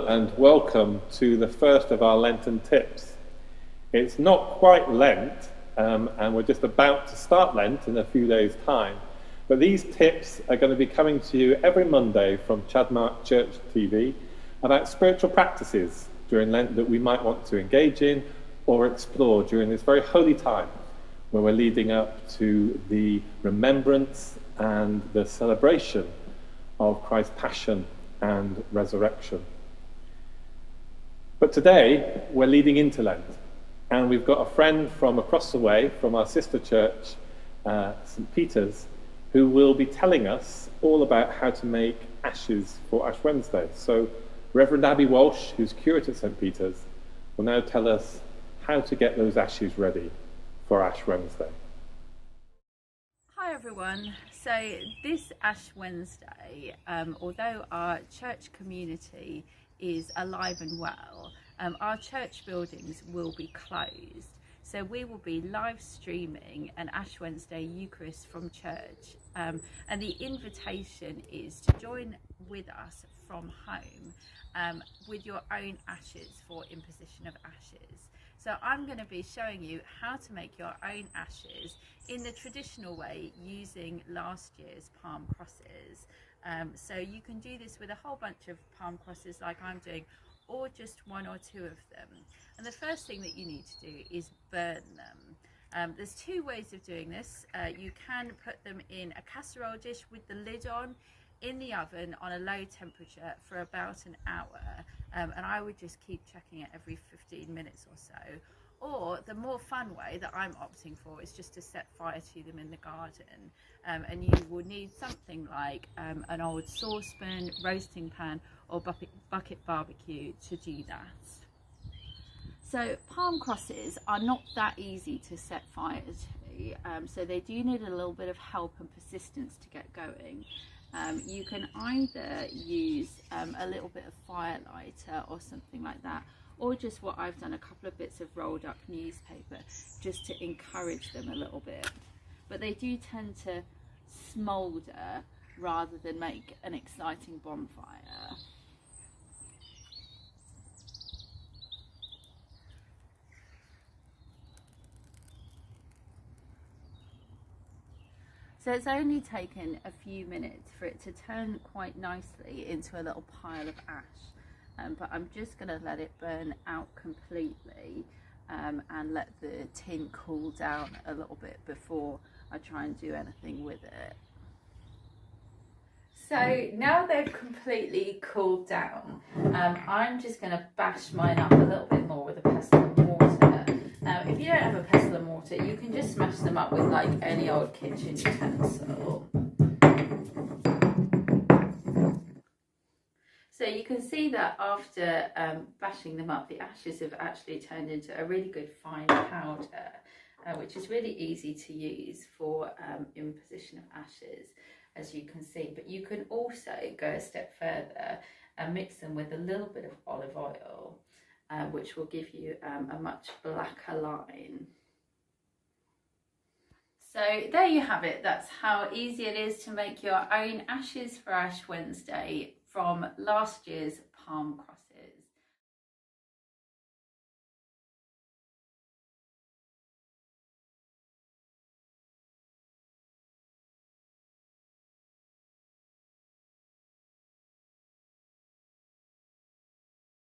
Hello and welcome to the first of our Lenten tips. It's not quite Lent and we're just about to start Lent in a few days' time, but these tips are going to be coming to you every Monday from Chadmark Church TV about spiritual practices during Lent that we might want to engage in or explore during this very holy time where we're leading up to the remembrance and the celebration of Christ's passion and resurrection. But today we're leading into Lent, and we've got a friend from across the way from our sister church, St. Peter's, who will be telling us all about how to make ashes for Ash Wednesday. So Reverend Abby Walsh, who's curate at St. Peter's, will now tell us how to get those ashes ready for Ash Wednesday. Hi everyone. So this Ash Wednesday, although our church community is alive and well, our church buildings will be closed. So we will be live streaming an Ash Wednesday Eucharist from church, and the invitation is to join with us from home with your own ashes for imposition of ashes. So I'm going to be showing you how to make your own ashes in the traditional way using last year's palm crosses. So you can do this with a whole bunch of palm crosses like I'm doing, or just one or two of them. And the first thing that you need to do is burn them. There's two ways of doing this. You can put them in a casserole dish with the lid on in the oven on a low temperature for about an hour, and I would just keep checking it every 15 minutes or so. Or the more fun way that I'm opting for is just to set fire to them in the garden, and you will need something like an old saucepan, roasting pan or bucket barbecue to do that. So palm crosses are not that easy to set fire to, so they do need a little bit of help and persistence to get going. You can either use a little bit of firelighter or something like that, or just what I've done, a couple of bits of rolled up newspaper, just to encourage them a little bit. But they do tend to smoulder rather than make an exciting bonfire. So it's only taken a few minutes for it to turn quite nicely into a little pile of ash, but I'm just going to let it burn out completely and let the tin cool down a little bit before I try and do anything with it. So now they've completely cooled down, I'm just going to bash mine up a little bit more with a pestle and mortar. If you don't have a pestle and mortar, you can just smash them up with like any old kitchen utensil. So you can see that after bashing them up, the ashes have actually turned into a really good fine powder, which is really easy to use for imposition of ashes, as you can see. But you can also go a step further and mix them with a little bit of olive oil, which will give you a much blacker line. So there you have it. That's how easy it is to make your own ashes for Ash Wednesday from last year's palm crosses.